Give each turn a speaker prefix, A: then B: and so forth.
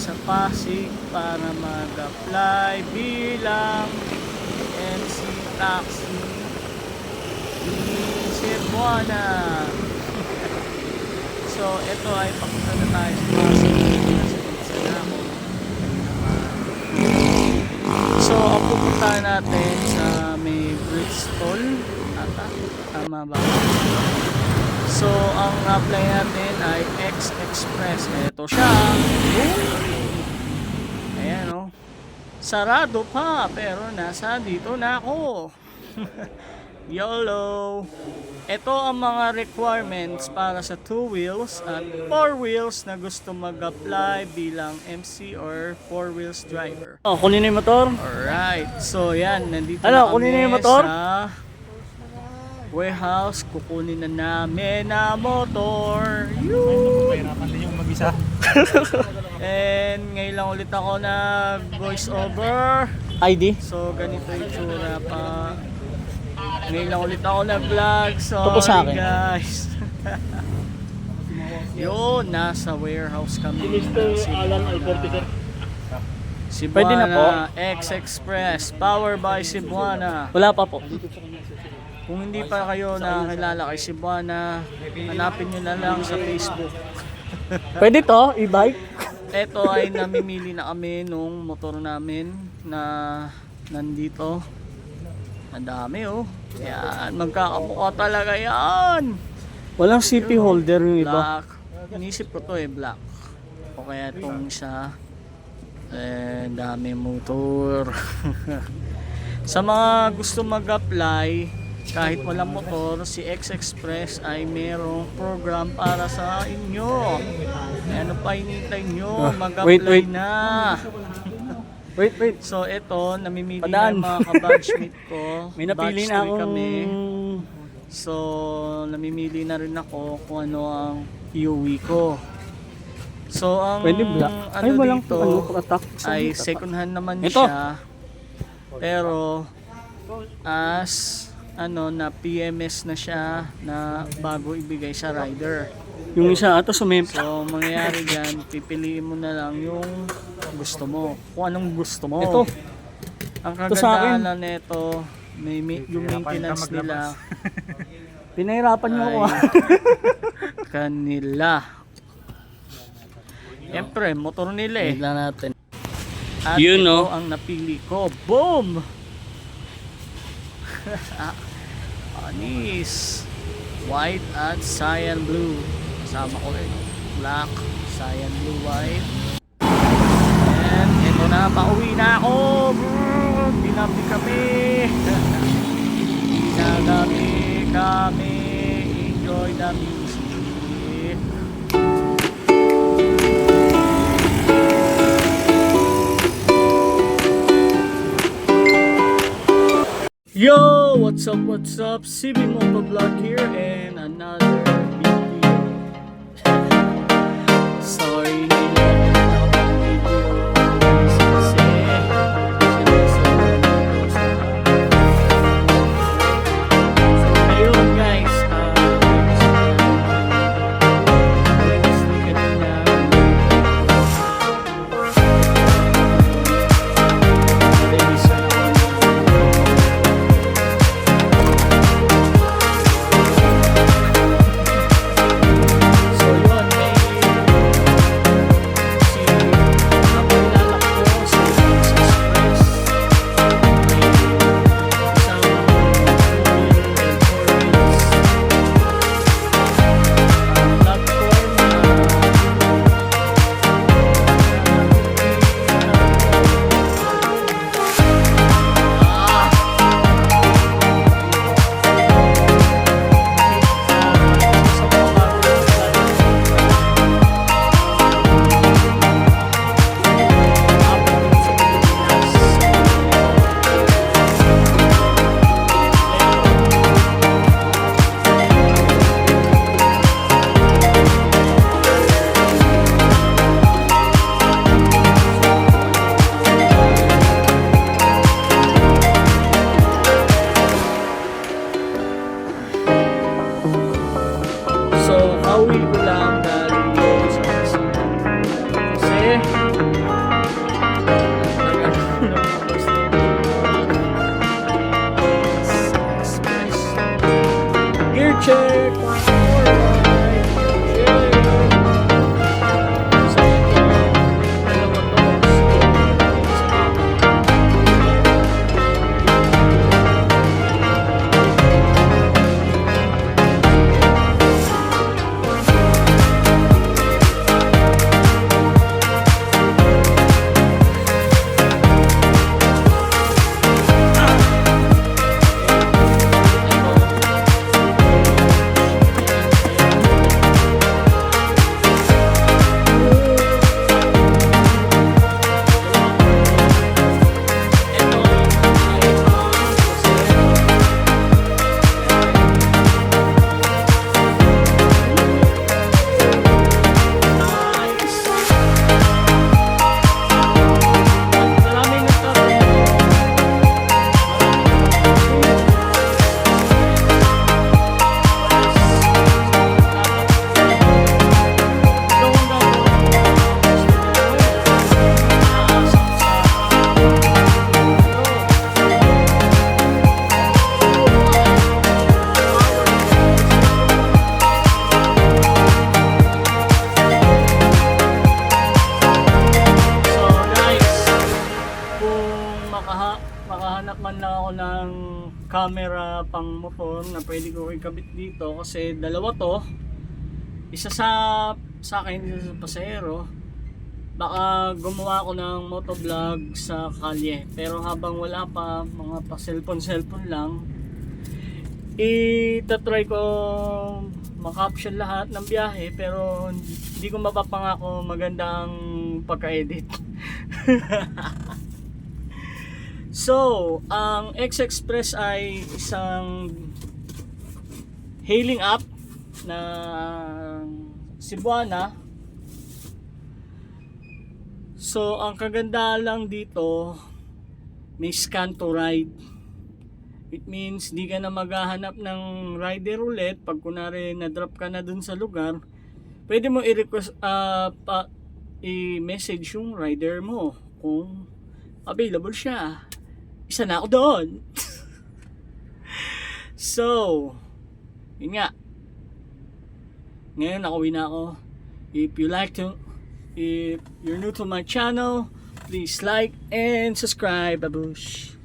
A: Sa Pasig para mag-apply bilang MC Taxi di Cebuana. So ito ay papunta na tayo sa Pasig. So ang pupuntahan natin sa may Bristol ata, tama ba? So ang apply natin ay X Express. Ito siya. Ayan o. Sarado pa pero nasa dito na ako. YOLO. Ito ang mga requirements para sa 2 wheels at 4 wheels na gusto mag-apply bilang MC or 4 wheels driver.
B: Oh, kunin na yung motor.
A: Alright. So yan, nandito
B: Ano,
A: na
B: kunin na
A: kami
B: yung motor?
A: sa warehouse. Kukunin na namin na motor.
C: Mahirapan din yung mag-isa.
A: And ngayon lang ulit ako nag voice over.
B: ID.
A: So ganito yung tsura pa. Ngayon lang ulit ako nag-vlog.
B: Tapos sa
A: Sorry
B: akin.
A: guys. Yun, nasa warehouse kami.
B: Alan Alberto.
A: Cebuana
B: Pwede na po?
A: X Express, powered by Cebuana.
B: Wala pa po.
A: Kung hindi pa kayo nakakilala kay Cebuana, hanapin nyo na lang sa Facebook.
B: Pwede to, e-bike.
A: Ito ay namimili na kami nung motor namin na nandito. Ang dami oh. Yan, magkakabuka talaga yan.
B: Walang CP holder yung iba.
A: Black. Inisip ko to black. O kaya itong isa. Dami motor. Sa mga gusto mag-apply, kahit walang motor, si X Express ay merong program para sa inyo. Ano pa hinintay nyo? Mag-apply
B: wait.
A: na.
B: Wait.
A: So ito, namimili
B: Padaan.
A: na yung mga ka-batchmate ko.
B: May napili
A: Batch
B: na
A: 3
B: akong...
A: kami. So, namimili na rin ako kung ano ang iuwi ko. So, ang
B: Pwede black.
A: ano
B: Ay, walang
A: dito
B: attack.
A: ay second hand naman
B: Ito.
A: siya. Pero, as ano na PMS na siya na bago ibigay sa rider.
B: Yung isa ata sumimp.
A: So, mangyayari dyan, pipiliin mo na lang yung gusto mo. Kung anong gusto mo.
B: Ito.
A: Ang
B: Ito sa akin.
A: kagandahan nito, yung maintenance nila
B: Pinahirapan niyo ako.
A: ay kanila. Siyempre, motor nila eh.
B: Wait lang natin.
A: At
B: Yun,
A: ito
B: no?
A: ang napili ko. Boom! Anis. White at cyan blue. Kasama ko rin. Black, cyan blue, white. And ito na, pauwi na ako. Binabi kami. Binabi kami. Enjoy the music. Yo! What's up? CB Motovlog here and another video. Sorry, hindi na ako video kasi so ayun guys, check. Alright. Check. Isa ito. Dalawa to. Maraming nagtatanong. So guys, kung makahanap man lang ako ng camera pang motor na pwede ko ikabit dito kasi dalawa to, isa sa akin, isa sa pasahero, baka gumawa ako ng motovlog sa kalye, pero habang wala pa, mga pa cellphone lang, itatry ko makaption lahat ng biyahe, pero hindi ko mapapangako magandang pagka-edit. So, ang X-Express ay isang hailing app na Cebuana. So, ang kaganda lang dito, may scan to ride. It means di ka na maghahanap ng rider ulit pag kunwari na-drop ka na dun sa lugar. Pwede mo i-request i-message yung rider mo kung available siya. Isa na ako doon. So, yun nga. Ngayon nakauwi na ako. If you're new to my channel, please like and subscribe, babush.